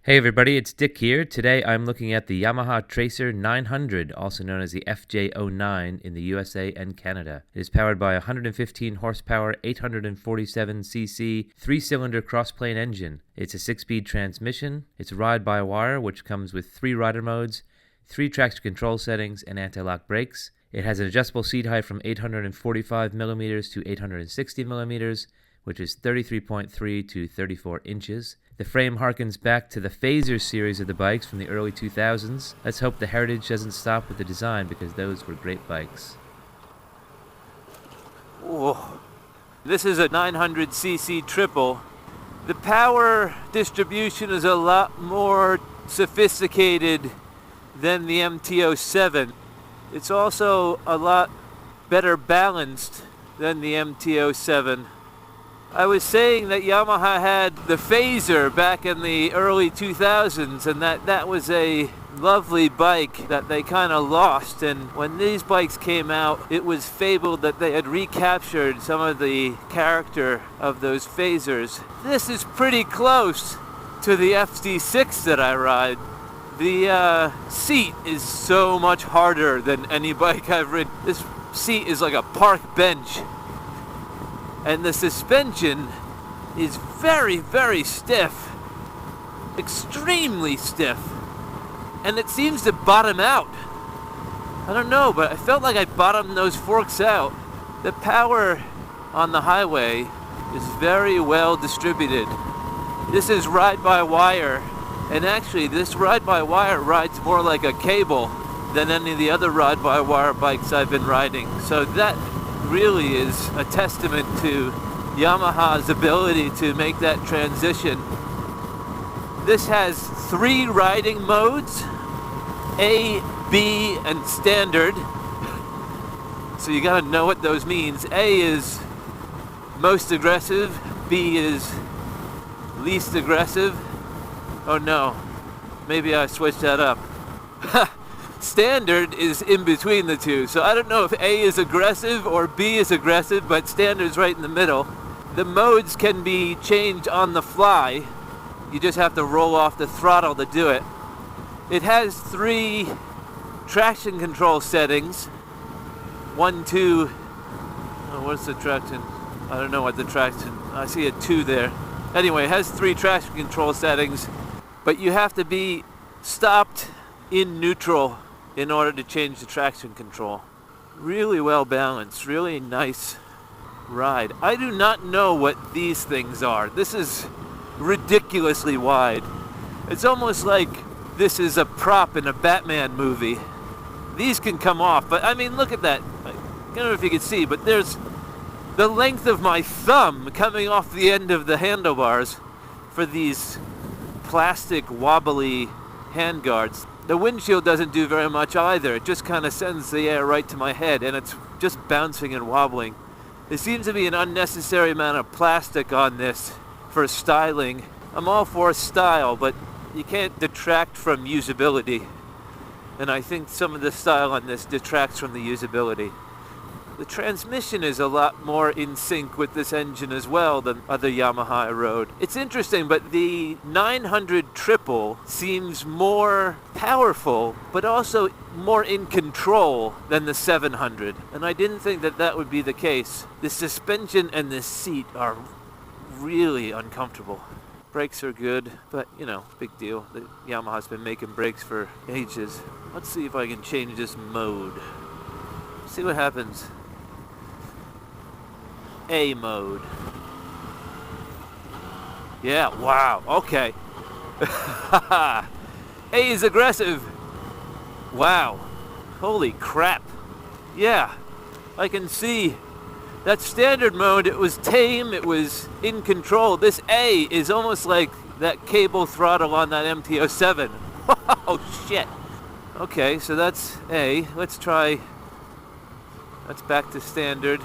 Hey everybody, it's Dick here. Today I'm looking at the Yamaha Tracer 900, also known as the FJ-09 in the USA and Canada. It is powered by a 115 horsepower, 847cc, 3-cylinder cross-plane engine. It's a 6-speed transmission. It's ride-by-wire, which comes with 3 rider modes, 3 traction control settings, and anti-lock brakes. It has an adjustable seat height from 845mm to 860mm, which is 33.3 to 34 inches. The frame harkens back to the Fazer series of the bikes from the early 2000s. Let's hope the heritage doesn't stop with the design, because those were great bikes. Whoa. This is a 900cc triple. The power distribution is a lot more sophisticated than the MT-07. It's also a lot better balanced than the MT-07. I was saying that Yamaha had the Fazer back in the early 2000s, and that was a lovely bike that they kind of lost. And when these bikes came out, it was fabled that they had recaptured some of the character of those Fazers. This is pretty close to the FD6 that I ride. The seat is so much harder than any bike I've ridden. This seat is like a park bench. And the suspension is very, very stiff. Extremely stiff. And it seems to bottom out. I don't know, but I felt like I bottomed those forks out. The power on the highway is very well distributed. This is ride-by-wire. And actually, this ride-by-wire rides more like a cable than any of the other ride-by-wire bikes I've been riding. So that really is a testament to Yamaha's ability to make that transition. This has 3 riding modes, A, B, and standard. So you gotta know what those means. A is most aggressive, B is least aggressive. Oh no, maybe I switched that up. Standard is in between the two, so I don't know if A is aggressive or B is aggressive, but standard's right in the middle. The modes can be changed on the fly. You just have to roll off the throttle to do it. It has 3 traction control settings. 1, 2, oh, what's the traction? I don't know what the traction, I see a 2 there. Anyway, it has 3 traction control settings, but you have to be stopped in neutral in order to change the traction control. Really well balanced, really nice ride. I do not know what these things are. This is ridiculously wide. It's almost like this is a prop in a Batman movie. These can come off, but I mean, look at that. I don't know if you can see, but there's the length of my thumb coming off the end of the handlebars for these plastic wobbly handguards. The windshield doesn't do very much either. It just kind of sends the air right to my head, and it's just bouncing and wobbling. There seems to be an unnecessary amount of plastic on this for styling. I'm all for style, but you can't detract from usability. And I think some of the style on this detracts from the usability. The transmission is a lot more in sync with this engine as well than other Yamaha I rode. It's interesting, but the 900 triple seems more powerful, but also more in control than the 700. And I didn't think that that would be the case. The suspension and the seat are really uncomfortable. Brakes are good, but you know, big deal. The Yamaha's been making brakes for ages. Let's see if I can change this mode. See what happens. A mode. Yeah, wow, okay. A is aggressive. Wow, holy crap. Yeah, I can see that standard mode, it was tame, it was in control. This A is almost like that cable throttle on that MT-07. Oh shit. Okay, so that's A. Let's try, that's back to standard.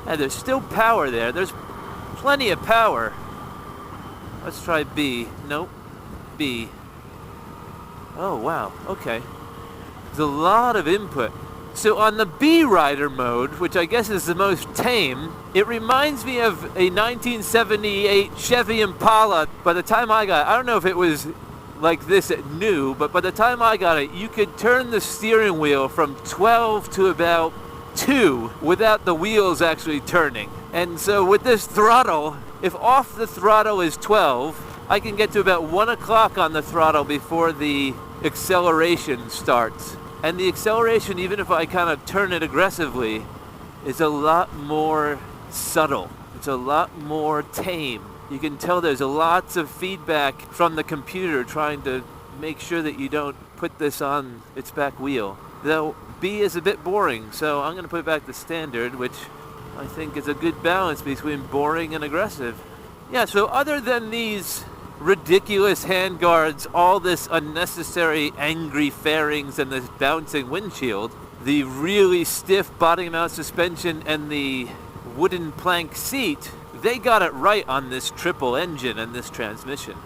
Yeah, there's still power there. There's plenty of power. Let's try B. Nope. B. Oh, wow. Okay. There's a lot of input. So on the B rider mode, which I guess is the most tame, it reminds me of a 1978 Chevy Impala. By the time I got it, I don't know if it was like this at new, but by the time I got it, you could turn the steering wheel from 12 to about 2 without the wheels actually turning. And so with this throttle, if off the throttle is 12, I can get to about 1 o'clock on the throttle before the acceleration starts. And the acceleration, even if I kind of turn it aggressively, is a lot more subtle. It's a lot more tame. You can tell there's lots of feedback from the computer trying to make sure that you don't put this on its back wheel. Though B is a bit boring, so I'm going to put it back to standard, which I think is a good balance between boring and aggressive. Yeah, so other than these ridiculous handguards, all this unnecessary angry fairings and this bouncing windshield, the really stiff body mount suspension and the wooden plank seat, they got it right on this triple engine and this transmission.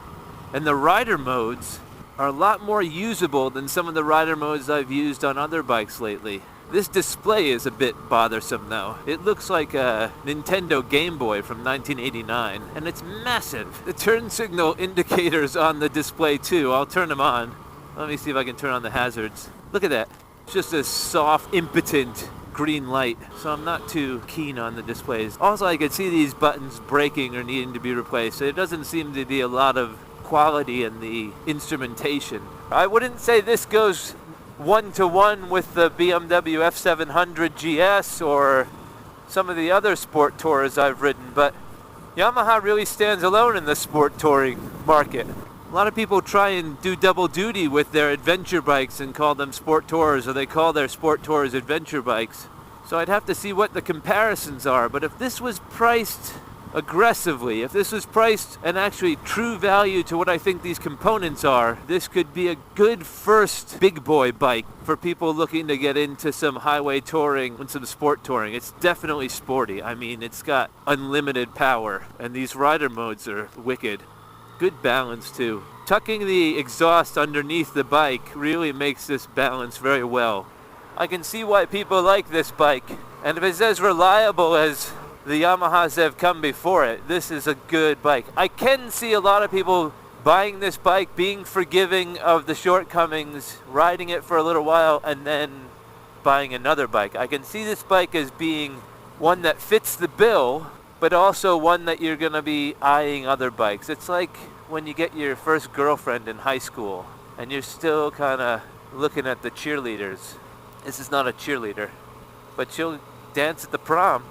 And the rider modes are a lot more usable than some of the rider modes I've used on other bikes lately. This display is a bit bothersome though. It looks like a Nintendo Game Boy from 1989, and it's massive. The turn signal indicators on the display too. I'll turn them on. Let me see if I can turn on the hazards. Look at that. It's just a soft, impotent green light, so I'm not too keen on the displays. Also, I could see these buttons breaking or needing to be replaced, so there doesn't seem to be a lot of quality in the instrumentation. I wouldn't say this goes one-to-one with the BMW F700 GS or some of the other sport tours I've ridden, but Yamaha really stands alone in the sport touring market. A lot of people try and do double duty with their adventure bikes and call them sport tours, or they call their sport tours adventure bikes. So I'd have to see what the comparisons are, but if this was priced aggressively, if this was priced an actually true value to what I think these components are, this could be a good first big boy bike for people looking to get into some highway touring and some sport touring. It's definitely sporty. I mean, it's got unlimited power, and these rider modes are wicked. Good balance too. Tucking the exhaust underneath the bike really makes this balance very well. I can see why people like this bike, and if it's as reliable as the Yamahas have come before it, this is a good bike. I can see a lot of people buying this bike, being forgiving of the shortcomings, riding it for a little while, and then buying another bike. I can see this bike as being one that fits the bill, but also one that you're going to be eyeing other bikes. It's like when you get your first girlfriend in high school, and you're still kind of looking at the cheerleaders. This is not a cheerleader, but she'll dance at the prom.